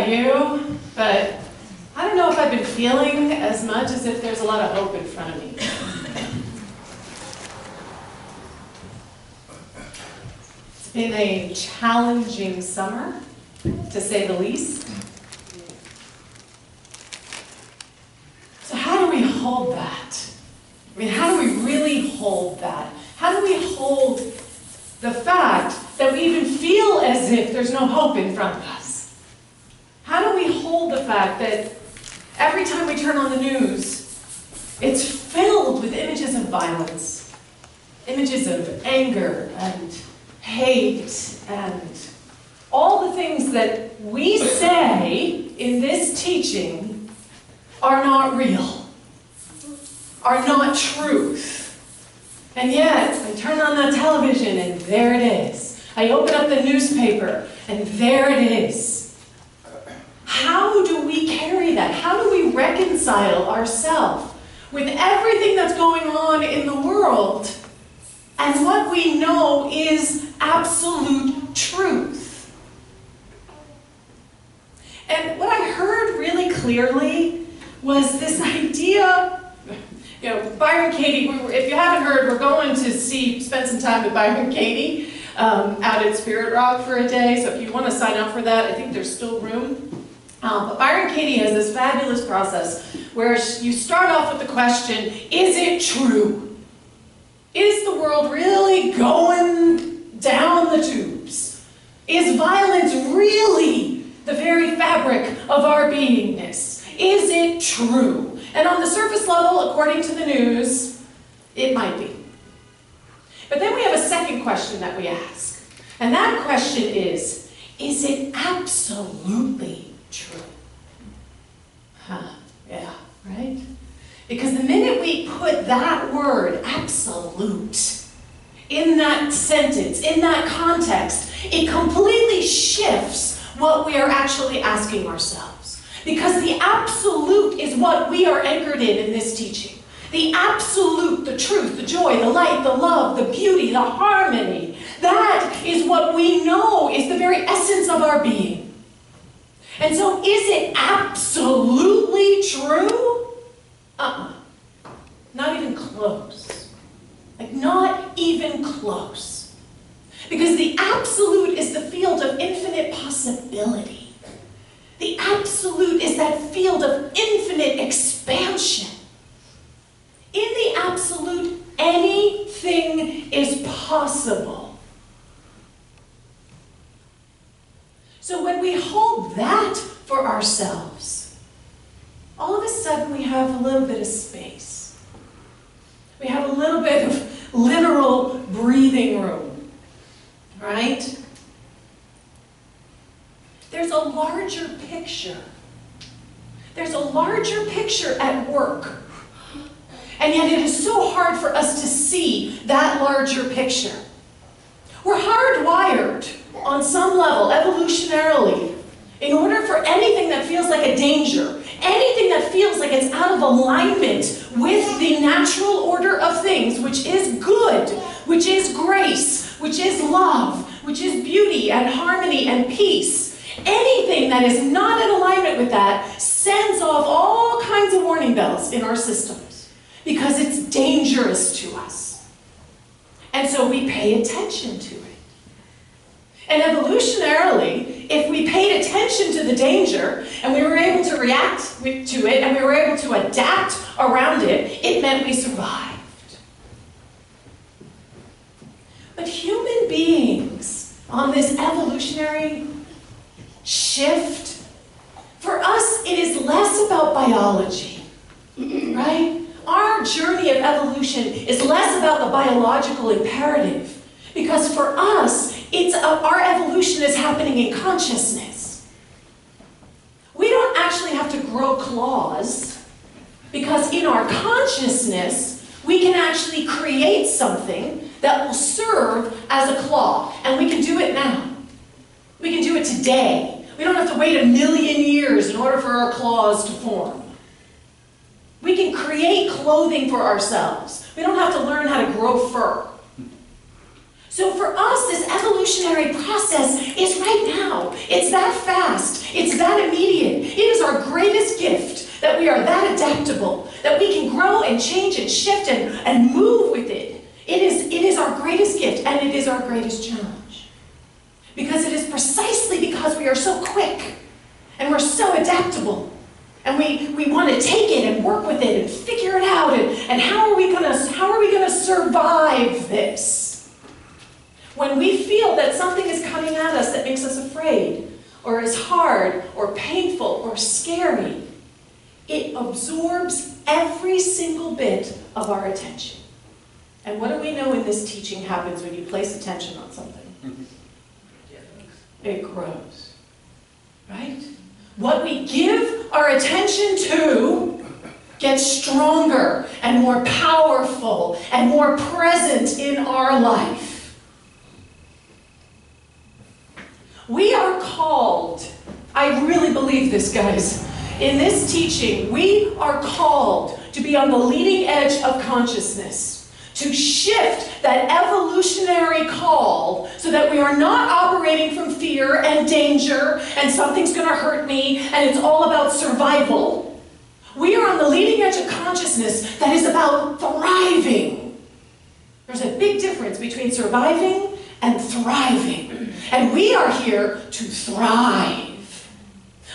about you, but I don't know if I've been feeling as much as if there's a lot of hope in front of me. It's been a challenging summer, to say the least. So how do we hold that? I mean, how do we really hold that? How do we hold the fact that we even feel as if there's no hope in front of us? How do we hold the fact that every time we turn on the news, it's filled with images of violence, images of anger and hate and all the things that we say in this teaching are not real, are not truth. And yet, I turn on that television and there it is. I open up the newspaper and there it is. How do we carry that? How do we reconcile ourselves with everything that's going on in the world and what we know is absolute truth? And what I heard really clearly was this idea. You know, Byron Katie, if you haven't heard, we're going to spend some time with Byron Katie out at Spirit Rock for a day. So if you want to sign up for that, I think there's still room. But Byron Katie has this fabulous process where you start off with the question, is it true? Is the world really going down the tubes? Is violence really the very fabric of our beingness? Is it true? And on the surface level, according to the news, it might be. But then we have a second question that we ask. And that question is it absolutely true? Yeah, right? Because the minute we put that word, absolute, in that sentence, in that context, it completely shifts what we are actually asking ourselves. Because the absolute is what we are anchored in this teaching. The absolute, the truth, the joy, the light, the love, the beauty, the harmony. That is what we know is the very essence of our being. And so is it absolutely true? Not even close. Like, not even close. Because the absolute is the field of infinite possibility. The absolute is that field of infinite expansion. In the absolute, anything is possible. So when we hold that for ourselves, all of a sudden we have a little bit of space. We have a little bit of literal breathing room, right? There's a larger picture. There's a larger picture at work. And yet it is so hard for us to see that larger picture. We're hardwired on some level, evolutionarily, in order for anything that feels like a danger, anything that feels like it's out of alignment with the natural order of things, which is good, which is grace, which is love, which is beauty and harmony and peace. Anything that is not in alignment with that sends off all kinds of warning bells in our systems because it's dangerous to us. And so we pay attention to it. And evolutionarily, if we paid attention to the danger and we were able to react to it and we were able to adapt around it, it meant we survived. But human beings on this evolutionary shift, for us, it is less about biology, right? Our journey of evolution is less about the biological imperative, because for us, our evolution is happening in consciousness. We don't actually have to grow claws, because in our consciousness, we can actually create something that will serve as a claw, and we can do it now. We can do it today. We don't have to wait 1,000,000 years in order for our claws to form. We can create clothing for ourselves. We don't have to learn how to grow fur. So for us, this evolutionary process is right now. It's that fast. It's that immediate. It is our greatest gift that we are that adaptable, that we can grow and change and shift and move with it. It is our greatest gift, and it is our greatest challenge. Because it is precisely because we are so quick and we're so adaptable. And we want to take it and work with it and figure it out. And how are we gonna survive this? When we feel that something is coming at us that makes us afraid, or is hard, or painful, or scary, it absorbs every single bit of our attention. And what do we know in this teaching happens when you place attention on something? It grows, right? What we give our attention to gets stronger and more powerful and more present in our life. We are called, I really believe this, guys, in this teaching, we are called to be on the leading edge of consciousness, to shift that evolutionary call so that we are not operating from fear and danger and something's going to hurt me and it's all about survival. We are on the leading edge of consciousness that is about thriving. There's a big difference between surviving and thriving. And we are here to thrive.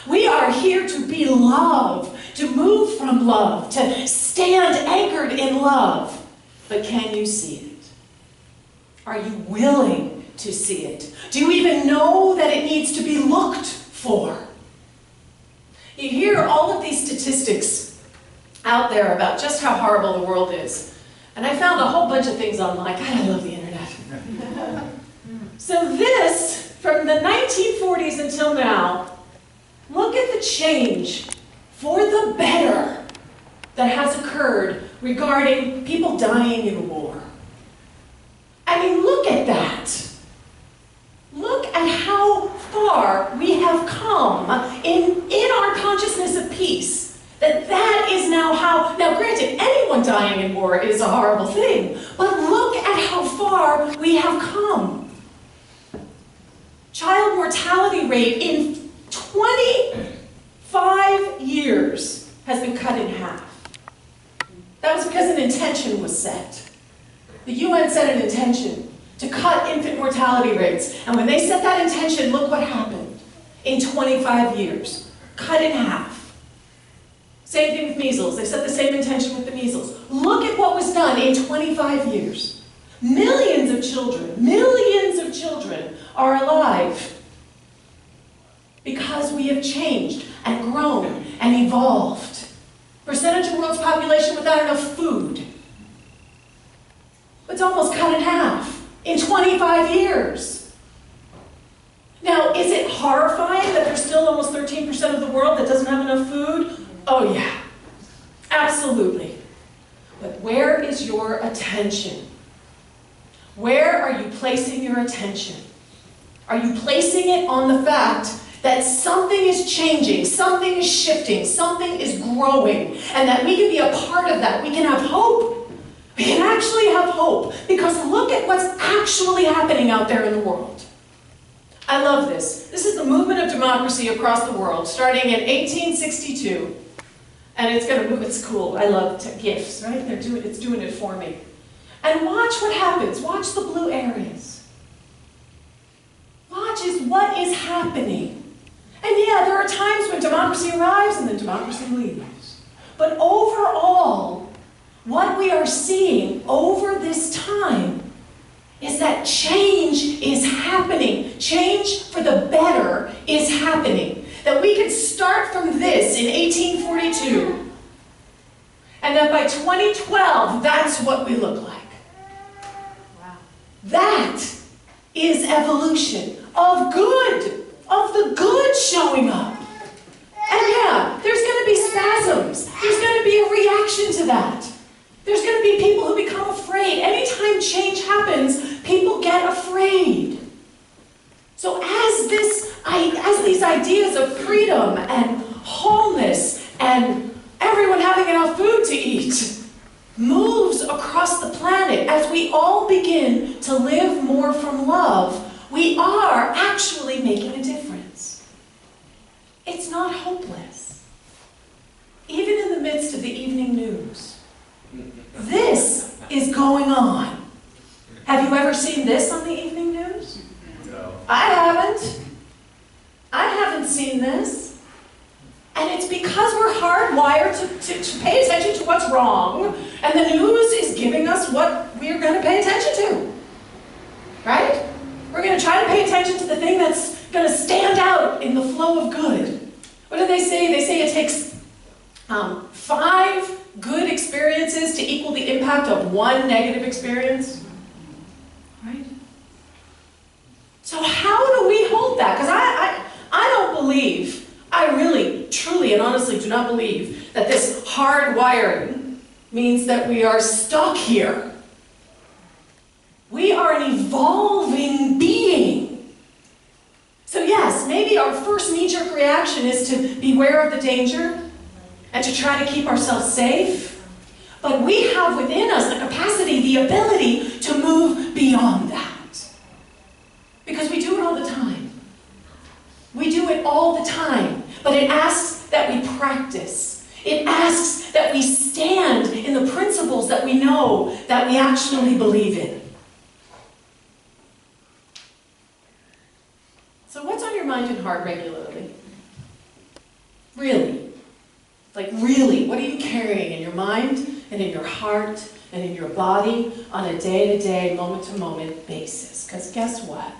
We are here to be love, to move from love, to stand anchored in love. But can you see it? Are you willing to see it? Do you even know that it needs to be looked for? You hear all of these statistics out there about just how horrible the world is. And I found a whole bunch of things online. God, I love the internet. So this, from the 1940s until now, look at the change for the better that has occurred regarding people dying in war. I mean, look at that. Look at how far we have come in our consciousness of peace. That is now how, now granted, anyone dying in war is a horrible thing, but look at how far we have come. Child mortality rate in 25 years has been cut in half. That was because an intention was set. The UN set an intention to cut infant mortality rates. And when they set that intention, look what happened in 25 years. Cut in half. Same thing with measles. They set the same intention with the measles. Look at what was done in 25 years. Millions of children are alive because we have changed and grown and evolved. Percentage of the world's population without enough food. It's almost cut in half in 25 years. Now, is it horrifying that there's still almost 13% of the world that doesn't have enough food? Oh yeah, absolutely. But where is your attention? Where are you placing your attention? Are you placing it on the fact that something is changing, something is shifting, something is growing, and that we can be a part of that? We can have hope. We can actually have hope, because look at what's actually happening out there in the world. I love this. This is the movement of democracy across the world, starting in 1862. And it's going to move, it's cool. I love GIFs, right? It's doing it for me. And watch what happens. Watch the blue areas. Watch what is happening. And yeah, there are times when democracy arrives and then democracy leaves. But overall, what we are seeing over this time is that change is happening. Change for the better is happening. That we could start from this in 1842, and that by 2012, that's what we look like. Wow. That is evolution of good, of the good showing up. And yeah, there's going to be spasms. There's going to be a reaction to that. There's going to be people who become afraid. Anytime change happens, people get afraid. So as these ideas of freedom and wholeness and everyone having enough food to eat moves across the planet, as we all begin to live more from love, we are actually making a difference. seen this? And it's because we're hardwired to pay attention to what's wrong, and the news is giving us what we're going to pay attention to. Right? We're going to try to pay attention to the thing that's going to stand out in the flow of good. What do they say? They say it takes 5 good experiences to equal the impact of 1 negative experience. Right? So how do we hold that? Because I don't believe, I really, truly, and honestly do not believe that this hard wiring means that we are stuck here. We are an evolving being. So yes, maybe our first knee-jerk reaction is to beware of the danger and to try to keep ourselves safe. But we have within us the capacity, the ability to move beyond that. Because we do it all the time. We do it all the time. But it asks that we practice. It asks that we stand in the principles that we know, that we actually believe in. So what's on your mind and heart regularly? Really? Like really, what are you carrying in your mind and in your heart and in your body on a day-to-day, moment-to-moment basis? Because guess what?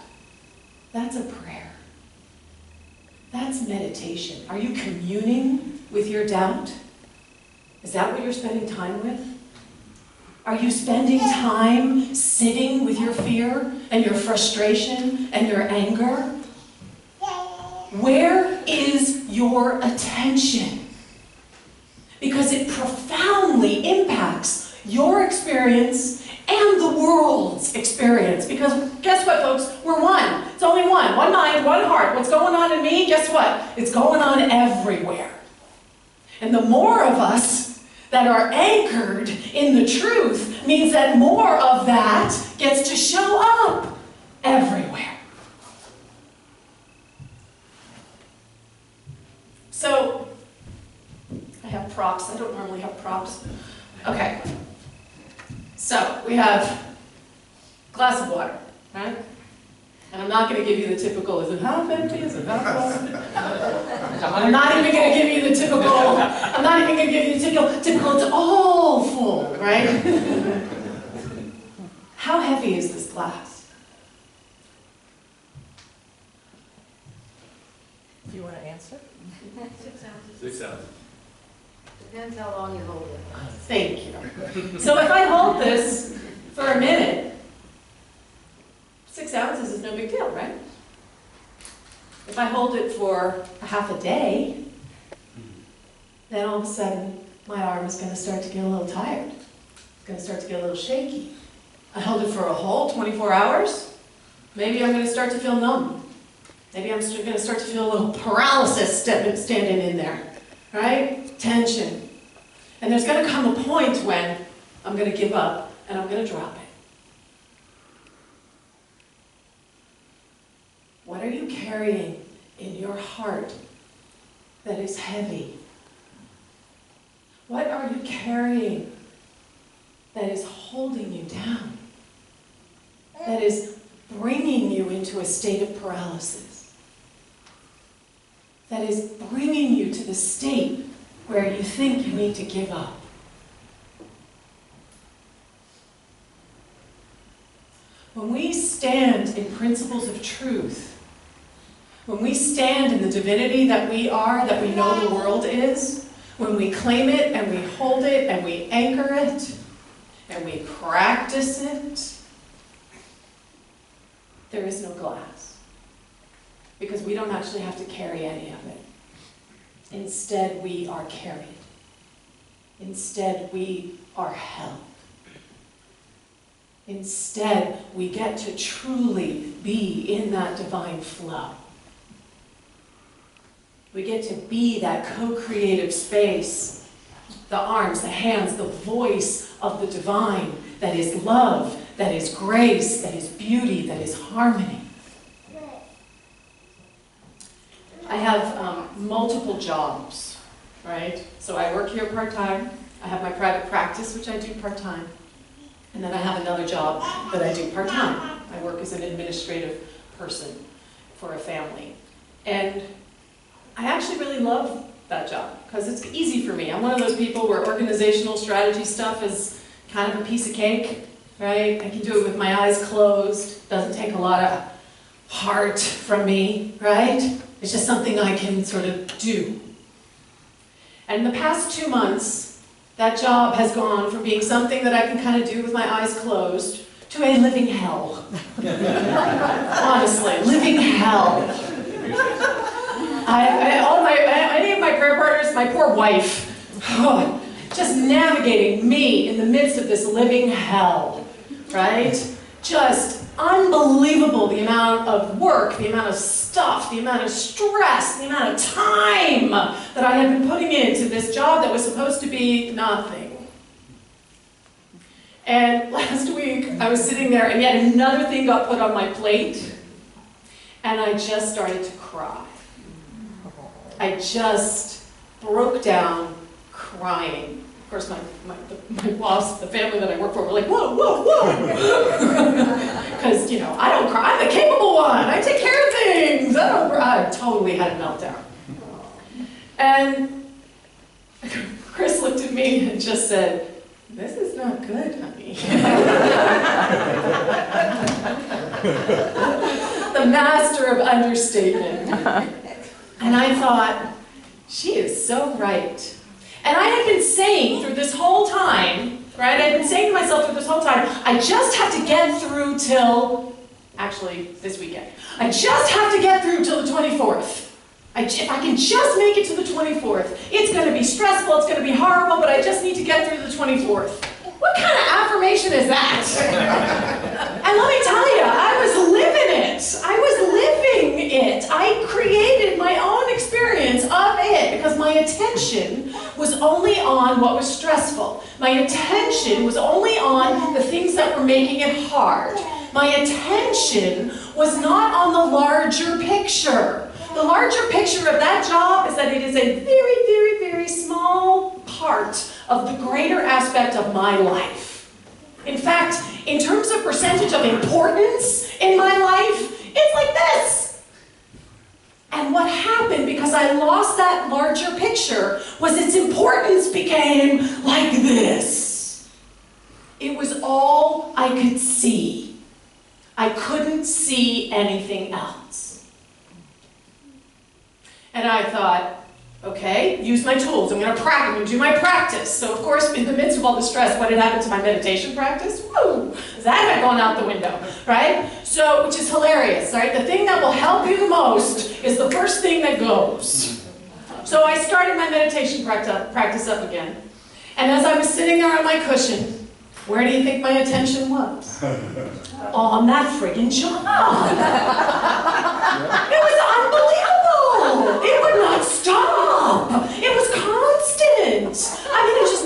That's a prayer. That's meditation. Are you communing with your doubt? Is that what you're spending time with? Are you spending time sitting with your fear and your frustration and your anger? Where is your attention? Because it profoundly impacts your experience and the world's experience. Because guess what, folks? We're one. It's only one. One mind, one heart. What's going on in me? Guess what? It's going on everywhere. And the more of us that are anchored in the truth means that more of that gets to show up everywhere. So, I have props. I don't normally have props. Okay. So, we have a glass of water, right? And I'm not going to give you the typical, is it half empty, is it half full? I'm not even going to give you the typical, it's all full, right? How heavy is this glass? Do you want to answer? 6 ounces. 6 ounces. Depends how long you hold it. Thank you. So if I hold this for a minute, 6 ounces is no big deal, right? If I hold it for a half a day, then all of a sudden my arm is going to start to get a little tired. It's going to start to get a little shaky. I hold it for a whole 24 hours, maybe I'm going to start to feel numb. Maybe I'm going to start to feel a little paralysis standing in there, right? Tension. And there's going to come a point when I'm going to give up and I'm going to drop it. What are you carrying in your heart that is heavy? What are you carrying that is holding you down? That is bringing you into a state of paralysis? That is bringing you to the state where you think you need to give up? When we stand in principles of truth, when we stand in the divinity that we are, that we know the world is, when we claim it and we hold it and we anchor it and we practice it, there is no glass. Because we don't actually have to carry any of it. Instead, we are carried. Instead, we are held. Instead, we get to truly be in that divine flow. We get to be that co-creative space, the arms, the hands, the voice of the divine that is love, that is grace, that is beauty, that is harmony. I have multiple jobs, right? So I work here part-time. I have my private practice, which I do part-time. And then I have another job that I do part-time. I work as an administrative person for a family. And I actually really love that job because it's easy for me. I'm one of those people where organizational strategy stuff is kind of a piece of cake, right? I can do it with my eyes closed. Doesn't take a lot of heart from me, right? It's just something I can sort of do. And in the past 2 months, that job has gone from being something that I can kind of do with my eyes closed to a living hell. Honestly, living hell. Any of my prayer partners, my poor wife, just navigating me in the midst of this living hell, right? Just unbelievable, the amount of work, the amount of stuff, the amount of stress, the amount of time that I have been putting into this job that was supposed to be nothing. And last week, I was sitting there and yet another thing got put on my plate, and I just started to cry. I just broke down crying. Of course, my boss, the family that I work for, were like, whoa, whoa, whoa. Because, you know, I don't cry. I'm the capable one. I take care of things. I totally had a meltdown. And Chris looked at me and just said, this is not good, honey. The master of understatement. And I thought, she is so right. And I had been saying through this whole time, right? I've been saying to myself through this whole time, I just have to get through till, actually, this weekend. I just have to get through till the 24th. I can just make it to the 24th. It's going to be stressful, it's going to be horrible, but I just need to get through the 24th. What kind of affirmation is that? And let me tell you, I was living it. I was living it. I created my own experience of it because my attention was only on what was stressful. My attention was only on the things that were making it hard. My attention was not on the larger picture. The larger picture of that job is that it is a very, very, very small part of the greater aspect of my life. In fact, in terms of percentage of importance in my life, it's like this. And what happened because I lost that larger picture was its importance became like this. It was all I could see. I couldn't see anything else. And I thought, okay, use my tools. I'm going to do my practice. So of course, in the midst of all the stress, what had happened to my meditation practice? Woo! That had gone out the window, right? So, which is hilarious, right? The thing that will help you the most is the first thing that goes. So I started my meditation practice up again. And as I was sitting there on my cushion, where do you think my attention was? On that friggin' job. It was unbelievable. It would not stop. It was constant. I mean, it just,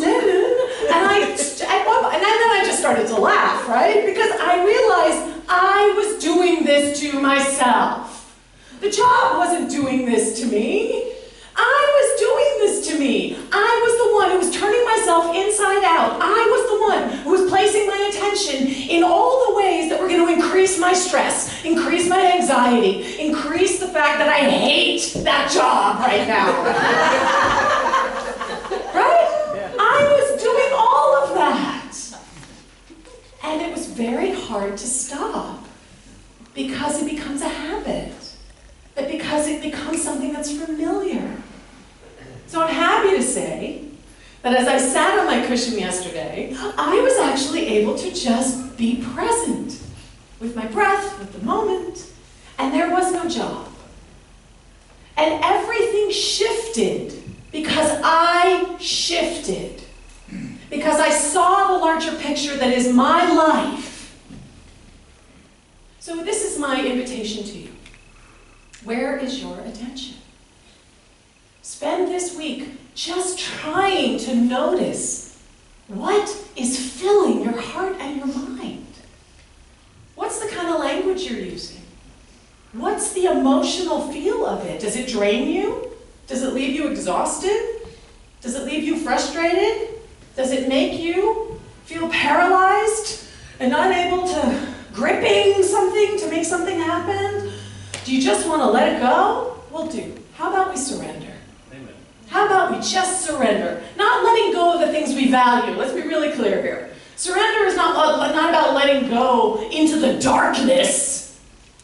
and then I just started to laugh, right? Because I realized I was doing this to myself. The job wasn't doing this to me. I was doing this to me. I was the one who was turning myself inside out. I was the one who was placing my attention in all the ways that were going to increase my stress, increase my anxiety, increase the fact that I hate that job right now. Right? Yeah. I was doing all of that. And it was very hard to stop because it becomes a habit. But because it becomes something that's familiar. So I'm happy to say that as I sat on my cushion yesterday, I was actually able to just be present with my breath, with the moment, and there was no job. And everything shifted because I shifted. Because I saw the larger picture that is my life. So this is my invitation to you. Where is your attention? Spend this week just trying to notice what is filling your heart and your mind. What's the kind of language you're using? What's the emotional feel of it? Does it drain you? Does it leave you exhausted? Does it leave you frustrated? Does it make you feel paralyzed and unable to gripping something to make something happen? Do you just want to let it go? Well, how How about we surrender? Amen. How about we just surrender? Not letting go of the things we value. Let's be really clear here. Surrender is not about letting go into the darkness.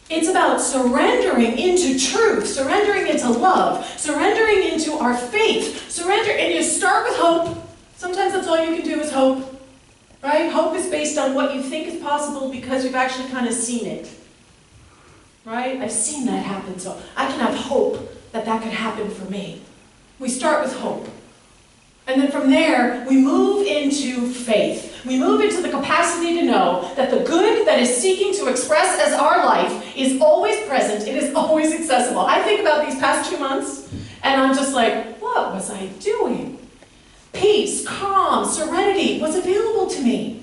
It's about surrendering into truth, surrendering into love, surrendering into our faith. Surrender, and you start with hope. Sometimes that's all you can do is hope. Right? Hope is based on what you think is possible because you've actually kind of seen it. Right? I've seen that happen, so I can have hope that that could happen for me. We start with hope. And then from there, we move into faith. We move into the capacity to know that the good that is seeking to express as our life is always present. It is always accessible. I think about these past 2 months, and I'm just like, what was I doing? Peace, calm, serenity was available to me.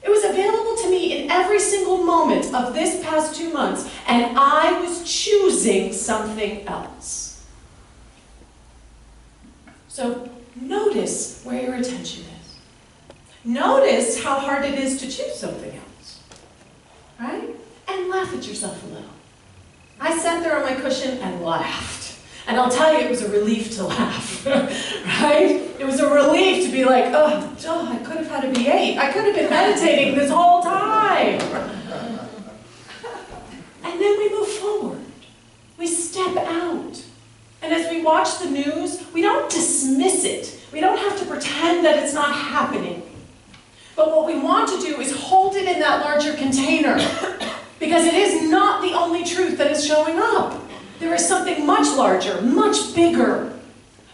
It was available to me in every single moment of this past 2 months, and I was choosing something else. So notice where your attention is. Notice how hard it is to choose something else, right? And laugh at yourself a little. I sat there on my cushion and laughed. And I'll tell you, it was a relief to laugh, right? It was a relief to be like, oh, I could have had a V8. I could have been meditating this whole time. And then we move forward. We step out. And as we watch the news, we don't dismiss it. We don't have to pretend that it's not happening. But what we want to do is hold it in that larger container, because it is not the only truth that is showing up. There is something much larger, much bigger.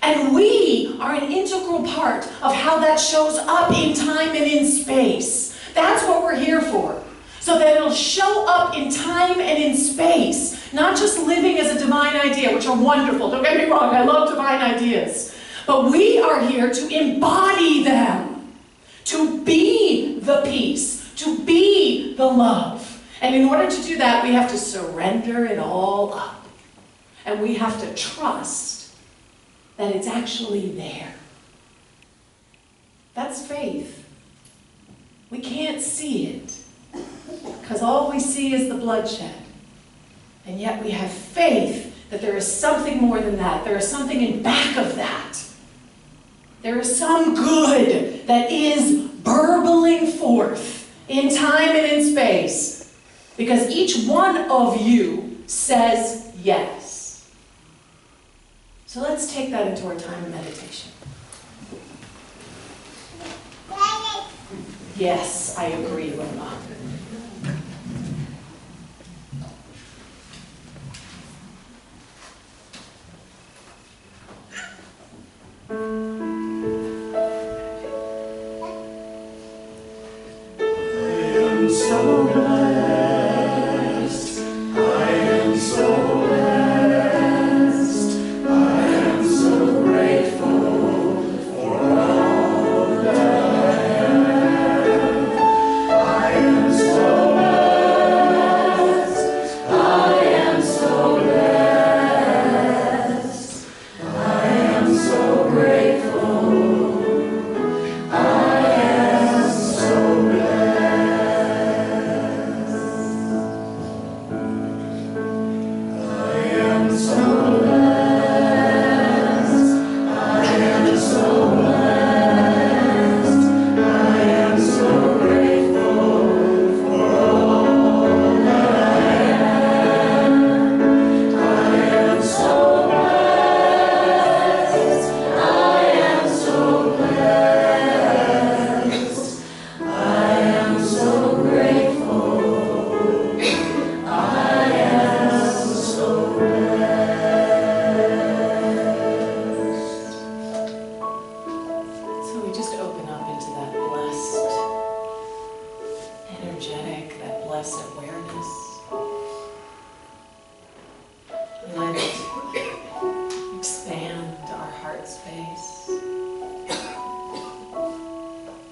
And we are an integral part of how that shows up in time and in space. That's what we're here for. So that it'll show up in time and in space. Not just living as a divine idea, which are wonderful. Don't get me wrong, I love divine ideas. But we are here to embody them. To be the peace. To be the love. And in order to do that, we have to surrender it all up. And we have to trust that it's actually there. That's faith. We can't see it, because all we see is the bloodshed. And yet we have faith that there is something more than that. There is something in back of that. There is some good that is burbling forth in time and in space, because each one of you says yes. So let's take that into our time of meditation. Yes, I agree, Roma.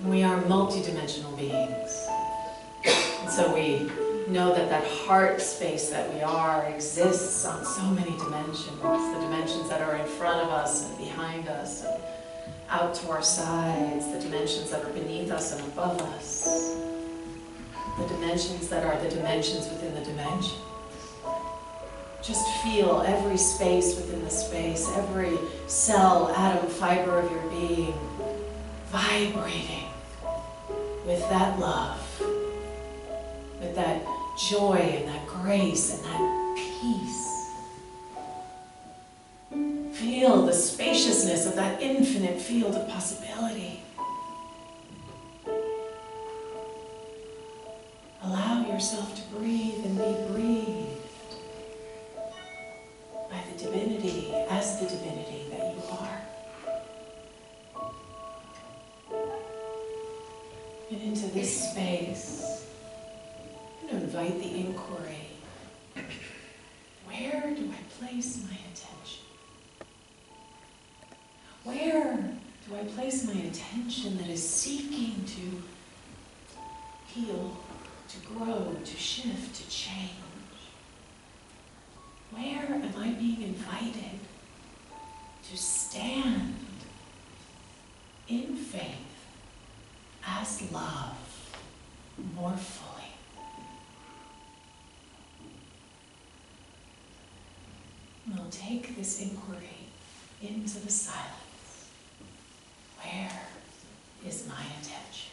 We are multidimensional beings. And so we know that that heart space that we are exists on so many dimensions. The dimensions that are in front of us and behind us and out to our sides, the dimensions that are beneath us and above us, the dimensions that are the dimensions within the dimensions. Just feel every space within the space, every cell, atom, fiber of your being vibrating with that love, with that joy and that grace and that peace. Feel the spaciousness of that infinite field of possibility. Allow yourself to breathe and be breathed by the divinity, as the divinity that you are. And into this space, I'm going to invite the inquiry. Where do I place my attention? Where do I place my attention that is seeking to heal, to grow, to shift, to change? Where am I being invited to stand in faith as love more fully? We'll take this inquiry into the silence. Where is my attention?